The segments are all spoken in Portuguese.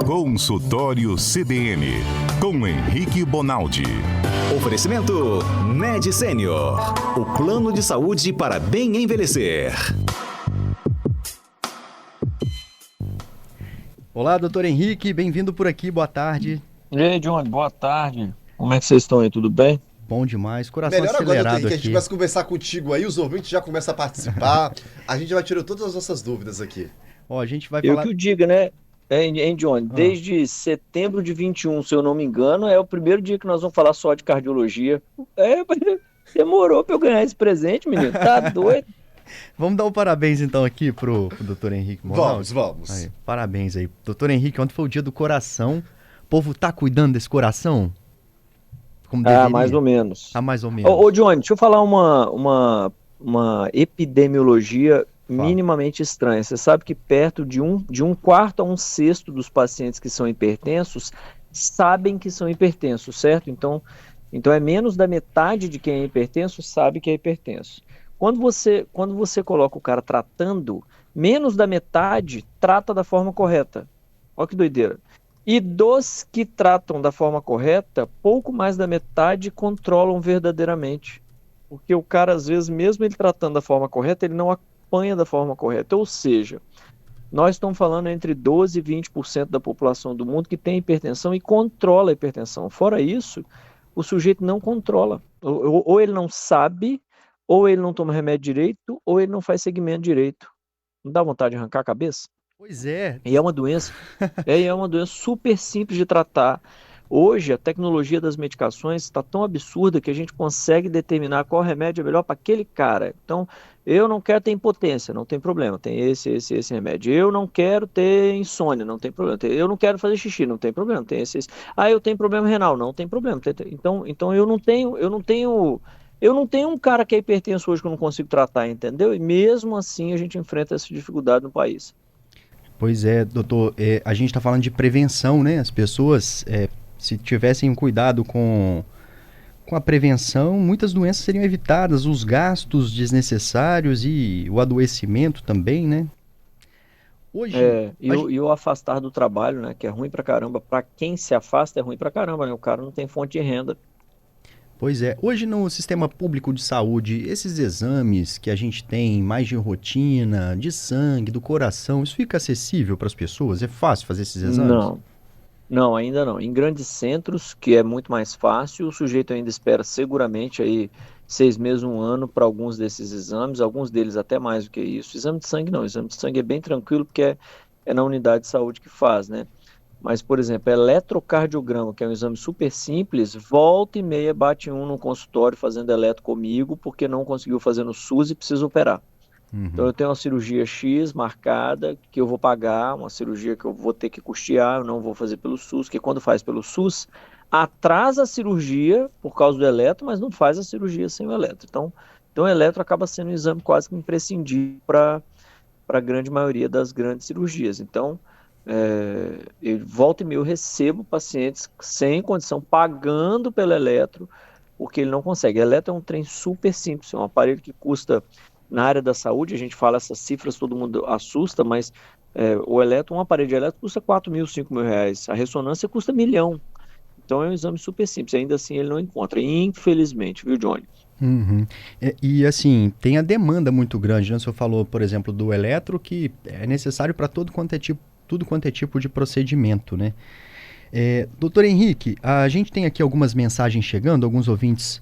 Consultório CBN, com Henrique Bonaldi. Oferecimento Med Senior, o plano de saúde para bem envelhecer. Olá, doutor Henrique, bem-vindo por aqui, boa tarde. E aí, Johnny, boa tarde. Como é que vocês estão aí, tudo bem? Bom demais, coração Melhor acelerado agora, doutor Henrique, aqui. a gente começa a conversar contigo aí, os ouvintes já começam a participar, a gente vai tirando todas as nossas dúvidas aqui. Ó, a gente vai Eu falar... que o diga, né, hein, Johnny? Desde setembro de 21, se eu não me engano, é o primeiro dia que nós vamos falar só de cardiologia. Demorou pra eu ganhar esse presente, menino, tá doido? Vamos dar um parabéns então aqui pro doutor Henrique Bonaldi. Vamos. Aí, parabéns aí. Doutor Henrique, ontem foi o dia do coração. O povo tá cuidando desse coração? Como deveria? Mais ou menos. Mais ou menos. Ô, Johnny, deixa eu falar uma epidemiologia minimamente estranha. Você sabe que perto de um quarto a um sexto dos pacientes que são hipertensos sabem que são hipertensos, certo? Então é menos da metade de quem é hipertenso sabe que é hipertenso. Quando você coloca o cara tratando, menos da metade trata da forma correta. Olha que doideira. E dos que tratam da forma correta, pouco mais da metade controlam verdadeiramente. Porque o cara, às vezes, mesmo ele tratando da forma correta, ele não apanha da forma correta. Ou seja, nós estamos falando entre 12% e 20% da população do mundo que tem hipertensão e controla a hipertensão. Fora isso, o sujeito não controla. Ou ele não sabe, ou ele não toma remédio direito, ou ele não faz segmento direito. Não dá vontade de arrancar a cabeça? Pois é. E é uma doença super simples de tratar. Hoje, a tecnologia das medicações está tão absurda que a gente consegue determinar qual remédio é melhor para aquele cara. Então, eu não quero ter impotência, não tem problema, tem esse remédio. Eu não quero ter insônia, não tem problema. Eu não quero fazer xixi, não tem problema, tem esse. Eu tenho problema renal, não tem problema. Então eu não tenho um cara que é hipertenso hoje que eu não consigo tratar, entendeu? E mesmo assim a gente enfrenta essa dificuldade no país. Pois é, doutor, a gente está falando de prevenção, né? As pessoas, se tivessem cuidado com a prevenção, muitas doenças seriam evitadas, os gastos desnecessários e o adoecimento também, né? Hoje, e o afastar do trabalho, né? Que é ruim pra caramba. Pra quem se afasta é ruim pra caramba, né? O cara não tem fonte de renda. Pois é. Hoje no sistema público de saúde, esses exames que a gente tem mais de rotina, de sangue, do coração, isso fica acessível para as pessoas? É fácil fazer esses exames? Não, ainda não. Em grandes centros, que é muito mais fácil, o sujeito ainda espera seguramente aí 6 meses, 1 ano para alguns desses exames, alguns deles até mais do que isso. Exame de sangue não, exame de sangue é bem tranquilo porque é na unidade de saúde que faz, né? Mas, por exemplo, eletrocardiograma, que é um exame super simples, volta e meia bate um no consultório fazendo eletro comigo porque não conseguiu fazer no SUS e precisa operar. Então eu tenho uma cirurgia X marcada que eu vou pagar, uma cirurgia que eu vou ter que custear, eu não vou fazer pelo SUS, que quando faz pelo SUS, atrasa a cirurgia por causa do eletro, mas não faz a cirurgia sem o eletro. Então o eletro acaba sendo um exame quase que imprescindível para a grande maioria das grandes cirurgias. Então, volta e meia eu recebo pacientes sem condição, pagando pelo eletro, porque ele não consegue. Eletro é um trem super simples, é um aparelho que custa, na área da saúde, a gente fala essas cifras, todo mundo assusta, mas um aparelho de eletro custa 4 mil, 5 mil reais, a ressonância custa 1 milhão. Então é um exame super simples, ainda assim ele não encontra, infelizmente, viu, Johnny? Uhum. E assim, tem a demanda muito grande, né? O senhor falou, por exemplo, do eletro, que é necessário para tudo quanto é tipo de procedimento, né? Doutor Henrique, a gente tem aqui algumas mensagens chegando, alguns ouvintes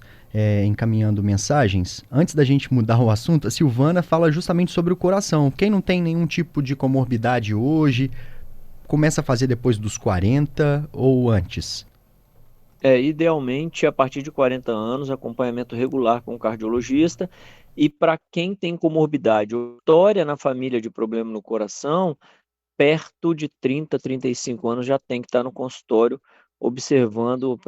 encaminhando mensagens. Antes da gente mudar o assunto, a Silvana fala justamente sobre o coração. Quem não tem nenhum tipo de comorbidade hoje, começa a fazer depois dos 40 ou antes? Idealmente, a partir de 40 anos, acompanhamento regular com o cardiologista. E para quem tem comorbidade ou história na família de problema no coração, perto de 30, 35 anos já tem que estar no consultório observando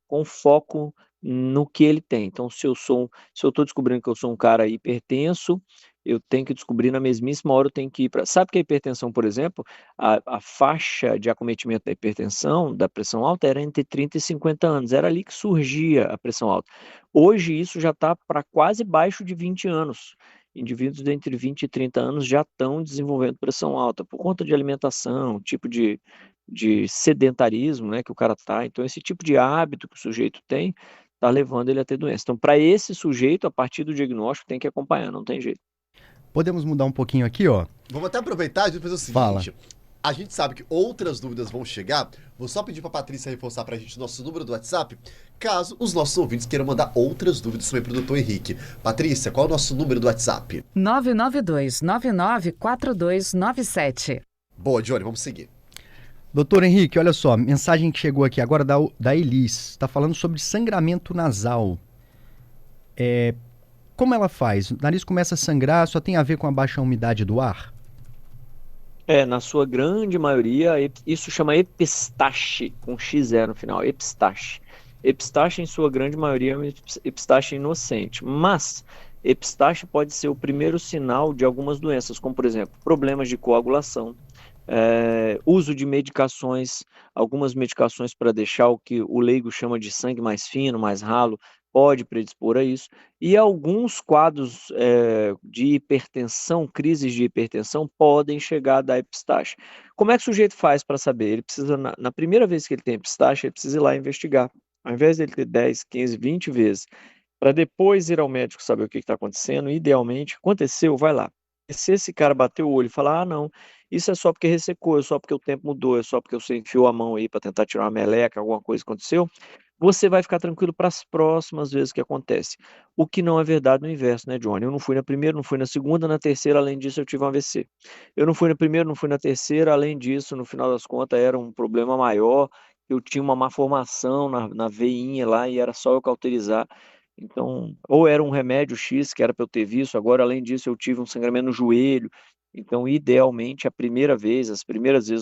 com foco no que ele tem. Então, se eu estou descobrindo que eu sou um cara hipertenso, eu tenho que descobrir na mesmíssima hora, eu tenho que ir para... Sabe que a hipertensão, por exemplo, a faixa de acometimento da hipertensão, da pressão alta, era entre 30 e 50 anos. Era ali que surgia a pressão alta. Hoje, isso já está para quase baixo de 20 anos. Indivíduos de entre 20 e 30 anos já estão desenvolvendo pressão alta por conta de alimentação, tipo de de sedentarismo, né, que o cara tá. Então, esse tipo de hábito que o sujeito tem, tá levando ele a ter doença. Então, para esse sujeito, a partir do diagnóstico, tem que acompanhar, não tem jeito. Podemos mudar um pouquinho aqui, ó. Vamos até aproveitar e fazer o seguinte. Fala. A gente sabe que outras dúvidas vão chegar. Vou só pedir pra Patrícia reforçar pra gente o nosso número do WhatsApp, caso os nossos ouvintes queiram mandar outras dúvidas também pro Dr. Henrique. Patrícia, qual é o nosso número do WhatsApp? 992-994297. Boa, Johnny, vamos seguir. Doutor Henrique, olha só, mensagem que chegou aqui agora da Elis. Está falando sobre sangramento nasal. Como ela faz? O nariz começa a sangrar, só tem a ver com a baixa umidade do ar? Na sua grande maioria, isso chama epistaxe, com XE no final, epistaxe. Epistaxe, em sua grande maioria, é uma epistaxe inocente, mas epistaxe pode ser o primeiro sinal de algumas doenças, como, por exemplo, problemas de coagulação, uso de medicações, algumas medicações para deixar o que o leigo chama de sangue mais fino, mais ralo, pode predispor a isso, e alguns quadros de hipertensão, crises de hipertensão, podem chegar a dar epistaxe. Como é que o sujeito faz para saber? Ele precisa, na primeira vez que ele tem epistaxe, ele precisa ir lá investigar. Ao invés de ele ter 10, 15, 20 vezes, para depois ir ao médico saber o que está acontecendo, idealmente, aconteceu, vai lá. E se esse cara bater o olho e falar, não, isso é só porque ressecou, é só porque o tempo mudou, é só porque você enfiou a mão aí para tentar tirar uma meleca, alguma coisa aconteceu, você vai ficar tranquilo para as próximas vezes que acontece. O que não é verdade no inverso, né, Johnny? Eu não fui na primeira, não fui na segunda, na terceira, além disso eu tive um AVC. Eu não fui na primeira, não fui na terceira, além disso, no final das contas, era um problema maior, eu tinha uma má formação na veinha lá e era só eu cauterizar. Então, ou era um remédio X que era para eu ter visto, agora além disso eu tive um sangramento no joelho. Então, idealmente, as primeiras vezes,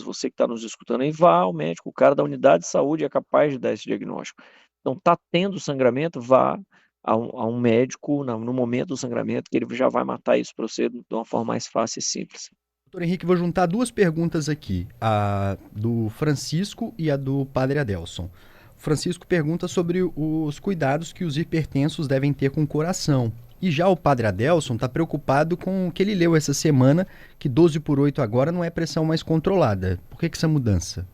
você que está nos escutando aí, vá ao médico, o cara da unidade de saúde é capaz de dar esse diagnóstico. Então, está tendo sangramento, vá a um médico no momento do sangramento, que ele já vai matar isso para você de uma forma mais fácil e simples. Doutor Henrique, vou juntar duas perguntas aqui, a do Francisco e a do Padre Adelson. O Francisco pergunta sobre os cuidados que os hipertensos devem ter com o coração. E já o Padre Adelson está preocupado com o que ele leu essa semana, que 12/8 agora não é pressão mais controlada. Por que essa mudança?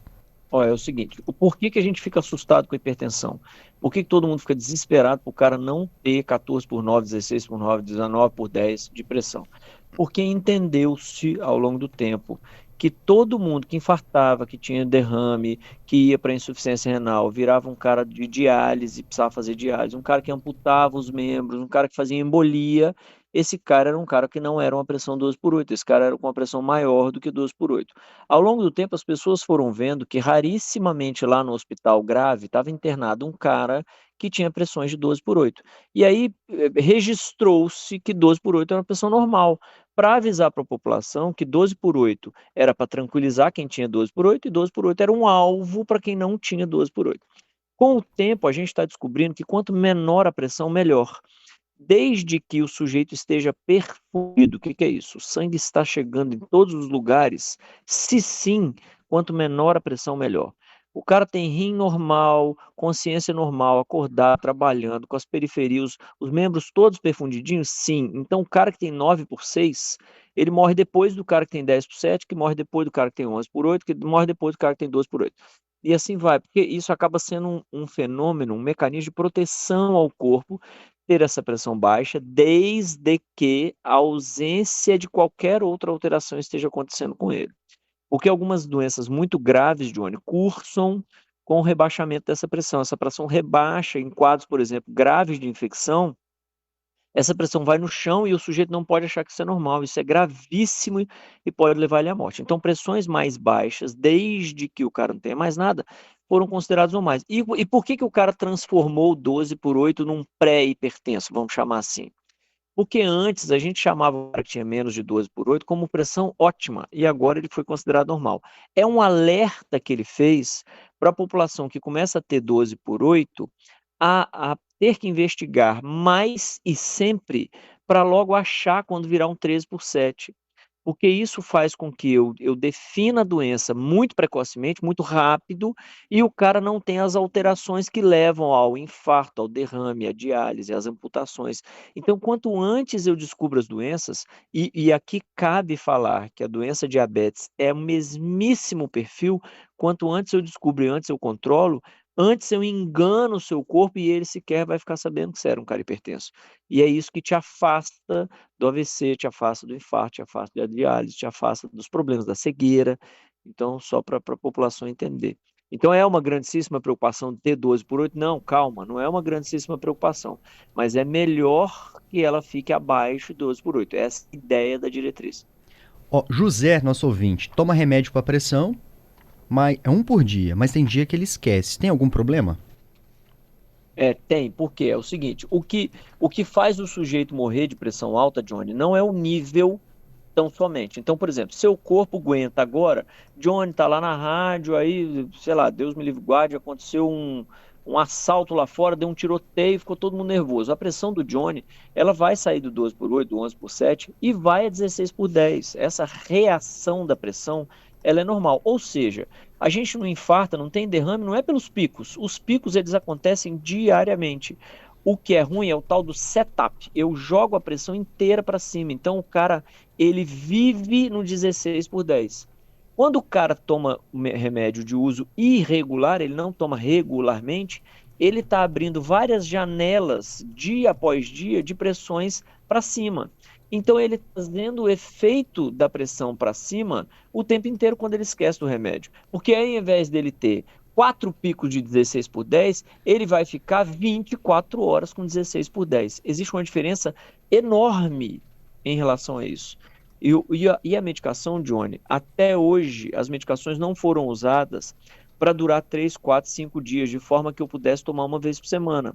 Olha, é o seguinte, por que a gente fica assustado com a hipertensão? Por que todo mundo fica desesperado para o cara não ter 14/9, 16/9, 19/10 de pressão? Porque entendeu-se ao longo do tempo que todo mundo que infartava, que tinha derrame, que ia para insuficiência renal, virava um cara de diálise, precisava fazer diálise, um cara que amputava os membros, um cara que fazia embolia, esse cara era um cara que não era uma pressão 12/8, esse cara era com uma pressão maior do que 12/8. Ao longo do tempo, as pessoas foram vendo que rarissimamente lá no hospital grave estava internado um cara que tinha pressões de 12/8. E aí registrou-se que 12/8 era uma pressão normal, para avisar para a população que 12/8 era para tranquilizar quem tinha 12/8 e 12/8 era um alvo para quem não tinha 12/8. Com o tempo, a gente está descobrindo que quanto menor a pressão, melhor. Desde que o sujeito esteja perfundido, o que é isso? O sangue está chegando em todos os lugares? Se sim, quanto menor a pressão, melhor. O cara tem rim normal, consciência normal, acordado, trabalhando, com as periferias, os membros todos perfundidinhos? Sim. Então, o cara que tem 9/6, ele morre depois do cara que tem 10/7, que morre depois do cara que tem 11/8, que morre depois do cara que tem 12/8. E assim vai, porque isso acaba sendo um fenômeno, um mecanismo de proteção ao corpo, ter essa pressão baixa, desde que a ausência de qualquer outra alteração esteja acontecendo com ele. Porque algumas doenças muito graves, Johnny, cursam com o rebaixamento dessa pressão. Essa pressão rebaixa em quadros, por exemplo, graves de infecção, essa pressão vai no chão e o sujeito não pode achar que isso é normal. Isso é gravíssimo e pode levar ele à morte. Então, pressões mais baixas, desde que o cara não tenha mais nada, foram consideradas normais. E por que o cara transformou o 12/8 num pré-hipertenso, vamos chamar assim? Porque antes a gente chamava o cara que tinha menos de 12/8 como pressão ótima, e agora ele foi considerado normal. É um alerta que ele fez para a população que começa a ter 12/8 a ter que investigar mais e sempre para logo achar quando virar um 13/7. porque isso faz com que eu defina a doença muito precocemente, muito rápido, e o cara não tem as alterações que levam ao infarto, ao derrame, à diálise, às amputações. Então, quanto antes eu descubro as doenças, e aqui cabe falar que a doença diabetes é o mesmíssimo perfil, quanto antes eu descubro e antes eu controlo, antes eu engano o seu corpo e ele sequer vai ficar sabendo que você era um cara hipertenso. E é isso que te afasta do AVC, te afasta do infarto, te afasta da diálise, te afasta dos problemas da cegueira. Então, só para a população entender. Então, é uma grandíssima preocupação ter 12 por 8? Não, calma, não é uma grandíssima preocupação. Mas é melhor que ela fique abaixo de 12 por 8. Essa é a ideia da diretriz. Ó, José, nosso ouvinte, toma remédio para pressão, mas é um por dia, mas tem dia que ele esquece. Tem algum problema? Tem, porque é o seguinte, o que faz o sujeito morrer de pressão alta, Johnny, não é o nível tão somente. Então, por exemplo, seu corpo aguenta agora, Johnny tá lá na rádio, aí, sei lá, Deus me livre guarde, aconteceu um assalto lá fora, deu um tiroteio, ficou todo mundo nervoso. A pressão do Johnny, ela vai sair do 12 por 8, do 11 por 7 e vai a 16 por 10. Essa reação da pressão, ela é normal. Ou seja, a gente não infarta, não tem derrame, não é pelos picos. Os picos, eles acontecem diariamente. O que é ruim é o tal do setup. Eu jogo a pressão inteira para cima. Então, o cara, ele vive no 16 por 10. Quando o cara toma remédio de uso irregular, ele não toma regularmente, ele está abrindo várias janelas, dia após dia, de pressões para cima. Então, ele está fazendo o efeito da pressão para cima o tempo inteiro quando ele esquece do remédio. Porque aí, ao invés dele ter 4 picos de 16 por 10, ele vai ficar 24 horas com 16 por 10. Existe uma diferença enorme em relação a isso. E a medicação, Johnny, até hoje, as medicações não foram usadas para durar 3, 4, 5 dias, de forma que eu pudesse tomar uma vez por semana.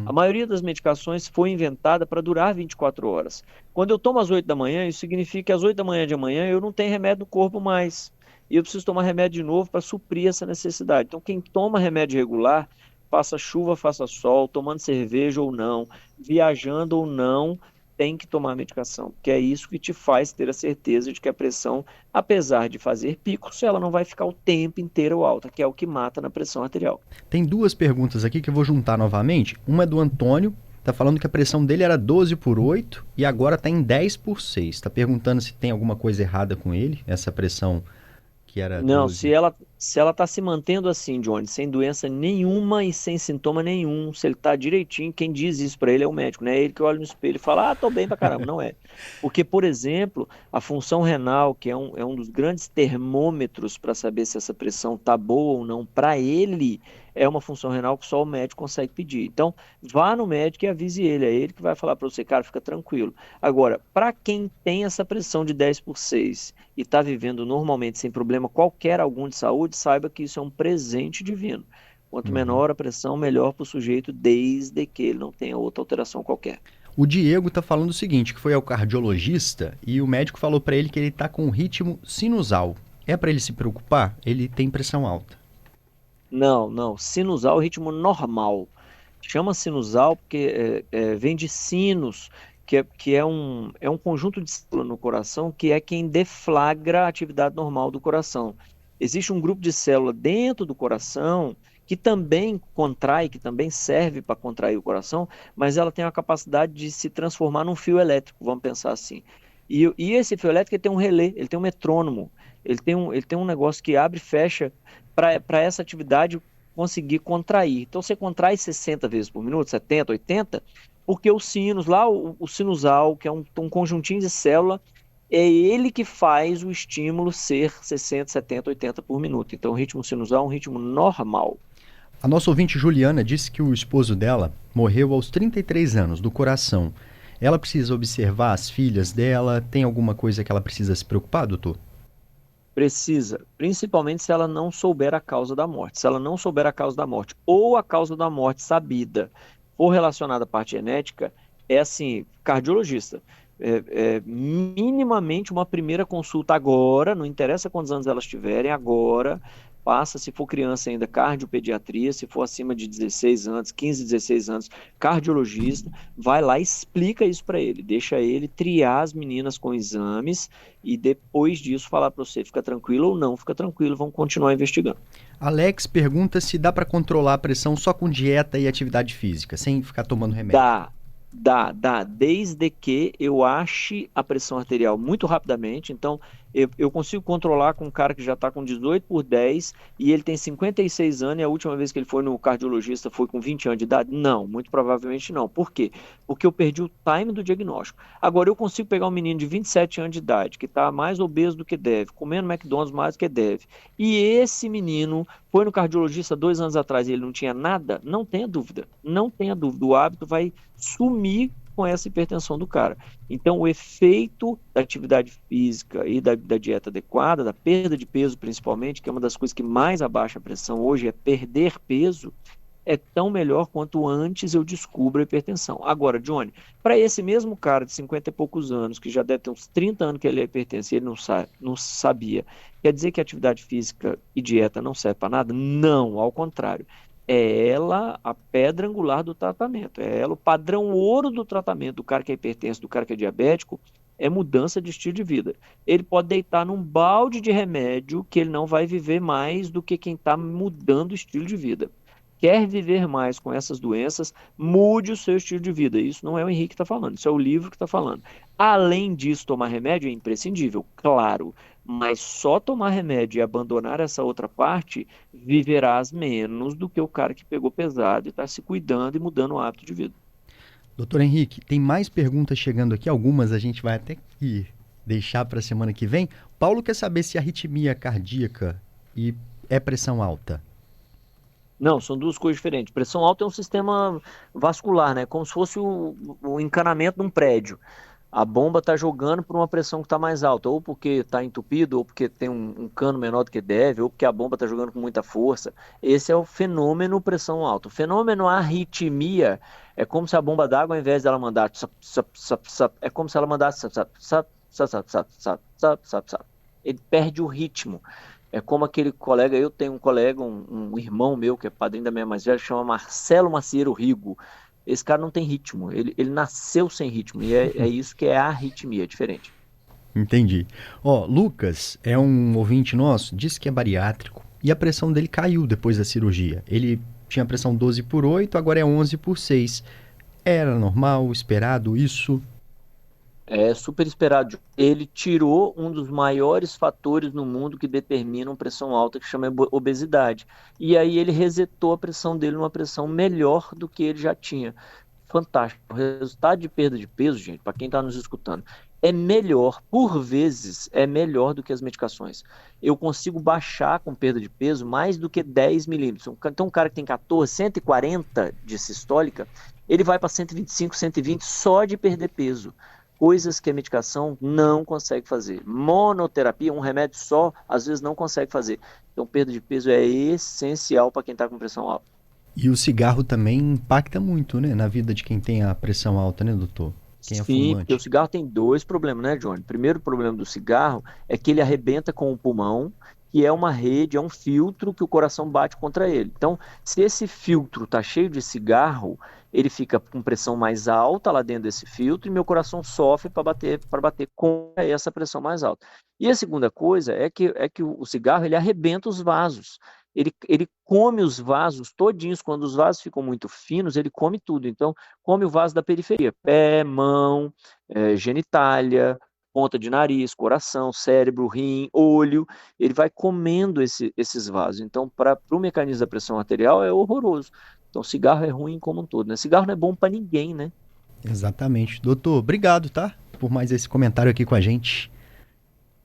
A maioria das medicações foi inventada para durar 24 horas. Quando eu tomo às 8 da manhã, isso significa que às 8 da manhã de amanhã eu não tenho remédio no corpo mais. E eu preciso tomar remédio de novo para suprir essa necessidade. Então, quem toma remédio regular, faça chuva, faça sol, tomando cerveja ou não, viajando ou não, tem que tomar medicação, que é isso que te faz ter a certeza de que a pressão, apesar de fazer picos, ela não vai ficar o tempo inteiro alta, que é o que mata na pressão arterial. Tem duas perguntas aqui que eu vou juntar novamente. Uma é do Antônio, tá falando que a pressão dele era 12 por 8 e agora tá em 10 por 6. Tá perguntando se tem alguma coisa errada com ele, essa pressão que era Não, 12. se ela está se mantendo assim, Johnny, sem doença nenhuma e sem sintoma nenhum, se ele está direitinho, quem diz isso para ele é o médico, não é ele que olha no espelho e fala, tô bem pra caramba, não é. Porque, por exemplo, a função renal, que é um dos grandes termômetros para saber se essa pressão tá boa ou não, para ele, é uma função renal que só o médico consegue pedir. Então, vá no médico e avise ele, é ele que vai falar para você, cara, fica tranquilo. Agora, para quem tem essa pressão de 10 por 6 e está vivendo normalmente sem problema qualquer algum de saúde, saiba que isso é um presente divino. Quanto menor a pressão, melhor para o sujeito, desde que ele não tenha outra alteração qualquer. O Diego tá falando o seguinte, que foi ao cardiologista e o médico falou para ele que ele tá com um ritmo sinusal. É para ele se preocupar? Ele tem pressão alta. Não, sinusal é o ritmo normal. Chama sinusal porque vem de sinus, que é um conjunto de células no coração que é quem deflagra a atividade normal do coração. Existe um grupo de células dentro do coração que também contrai, que também serve para contrair o coração, mas ela tem a capacidade de se transformar num fio elétrico, vamos pensar assim. E esse fio elétrico ele tem um relé, ele tem um metrônomo, ele tem um negócio que abre e fecha para essa atividade conseguir contrair. Então você contrai 60 vezes por minuto, 70, 80, porque o sinus lá, o sinusal, que é um conjuntinho de célula, é ele que faz o estímulo ser 60, 70, 80 por minuto. Então o ritmo sinusal é um ritmo normal. A nossa ouvinte Juliana disse que o esposo dela morreu aos 33 anos, do coração. Ela precisa observar as filhas dela? Tem alguma coisa que ela precisa se preocupar, doutor? Precisa, principalmente se ela não souber a causa da morte. Se ela não souber a causa da morte ou a causa da morte sabida for relacionada à parte genética, é assim, cardiologista. minimamente uma primeira consulta agora, não interessa quantos anos elas tiverem, agora, passa, se for criança ainda, cardiopediatria, se for acima de 16 anos, 15, 16 anos, cardiologista, vai lá e explica isso para ele, deixa ele triar as meninas com exames e depois disso falar para você, fica tranquilo ou não, fica tranquilo, vamos continuar investigando. Alex pergunta se dá para controlar a pressão só com dieta e atividade física, sem ficar tomando remédio. Dá, desde que eu ache a pressão arterial muito rapidamente. Então, eu consigo controlar com um cara que já está com 18/10 e ele tem 56 anos e a última vez que ele foi no cardiologista foi com 20 anos de idade? Não, muito provavelmente não. Por quê? Porque eu perdi o time do diagnóstico. Agora, eu consigo pegar um menino de 27 anos de idade, que está mais obeso do que deve, comendo McDonald's mais do que deve, e esse menino foi no cardiologista 2 anos atrás e ele não tinha nada? Não tenha dúvida, o hábito vai sumir com essa hipertensão do cara. Então, o efeito da atividade física e da dieta adequada, da perda de peso principalmente, que é uma das coisas que mais abaixa a pressão hoje, é perder peso, é tão melhor quanto antes eu descubro a hipertensão. Agora, Johnny, para esse mesmo cara de 50 e poucos anos, que já deve ter uns 30 anos que ele é hipertenso e ele não sabia, quer dizer que atividade física e dieta não serve para nada? Não, ao contrário. É ela a pedra angular do tratamento, é ela o padrão ouro do tratamento do cara que é hipertenso, do cara que é diabético, é mudança de estilo de vida. Ele pode deitar num balde de remédio que ele não vai viver mais do que quem está mudando o estilo de vida. Quer viver mais com essas doenças, mude o seu estilo de vida. Isso não é o Henrique que está falando, isso é o livro que está falando. Além disso, tomar remédio é imprescindível, claro, mas só tomar remédio e abandonar essa outra parte, viverás menos do que o cara que pegou pesado e está se cuidando e mudando o hábito de vida. Doutor Henrique, tem mais perguntas chegando aqui, algumas a gente vai até que deixar para a semana que vem. Paulo quer saber se arritmia cardíaca e é pressão alta. Não, são duas coisas diferentes. Pressão alta é um sistema vascular, né? Como se fosse o encanamento de um prédio. A bomba está jogando por uma pressão que está mais alta, ou porque está entupido, ou porque tem um cano menor do que deve, ou porque a bomba está jogando com muita força. Esse é o fenômeno pressão alta. O fenômeno arritmia é como se a bomba d'água, ao invés dela mandar é como se ela mandasse ele perde o ritmo. É como aquele colega, eu tenho um colega, um irmão meu, que é padrinho da minha mais velha, chama Marcelo Macieiro Rigo. Esse cara não tem ritmo, ele nasceu sem ritmo, e é isso que é a arritmia, é diferente. Entendi. Lucas é um ouvinte nosso, disse que é bariátrico, e a pressão dele caiu depois da cirurgia. Ele tinha pressão 12/8, agora é 11/6. Era normal, esperado isso? É super esperado. Ele tirou um dos maiores fatores no mundo que determinam pressão alta, que chama obesidade. E aí ele resetou a pressão dele numa pressão melhor do que ele já tinha. Fantástico. O resultado de perda de peso, gente, para quem está nos escutando, é melhor, por vezes, é melhor do que as medicações. Eu consigo baixar com perda de peso mais do que 10 milímetros. Então, um cara que tem 14, 140 de sistólica, ele vai para 125, 120 só de perder peso. Coisas que a medicação não consegue fazer. Monoterapia, um remédio só, às vezes não consegue fazer. Então, perda de peso é essencial para quem está com pressão alta. E o cigarro também impacta muito, né, na vida de quem tem a pressão alta, né, doutor? Quem é Sim, fumante. porque o cigarro tem dois problemas, né, Johnny? O primeiro problema do cigarro é que ele arrebenta com o pulmão, que é uma rede, é um filtro que o coração bate contra ele. Então, se esse filtro está cheio de cigarro, ele fica com pressão mais alta lá dentro desse filtro e meu coração sofre para bater com essa pressão mais alta. E a segunda coisa é que o cigarro ele arrebenta os vasos. Ele come os vasos todinhos. Quando os vasos ficam muito finos, ele come tudo. Então, come o vaso da periferia, pé, mão, genitália, ponta de nariz, coração, cérebro, rim, olho, ele vai comendo esses vasos. Então, para o mecanismo da pressão arterial é horroroso. Então, cigarro é ruim como um todo, né? Cigarro não é bom para ninguém, né? Exatamente. Doutor, obrigado, tá? Por mais esse comentário aqui com a gente.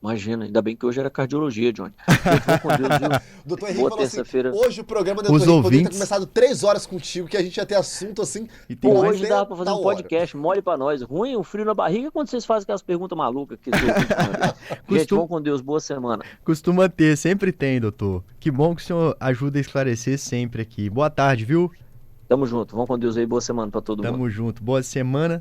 Imagina, ainda bem que hoje era cardiologia, Johnny. Gente, vou com Deus, viu? Doutor Henrique Boa falou assim, terça-feira. hoje o programa do Os Doutor Henrique poderia ter ouvintes- começado 3 horas contigo, que a gente ia ter assunto assim. E tem Pô, mais- hoje dava pra fazer um podcast, mole pra nós. Ruim, o frio na barriga, quando vocês fazem aquelas perguntas malucas que vocês mandam. Gente, vão com Deus, boa semana. Costuma ter, sempre tem, doutor. Que bom que o senhor ajuda a esclarecer sempre aqui. Boa tarde, viu? Tamo junto, vão com Deus aí, boa semana pra todo mundo. Tamo junto. Boa semana.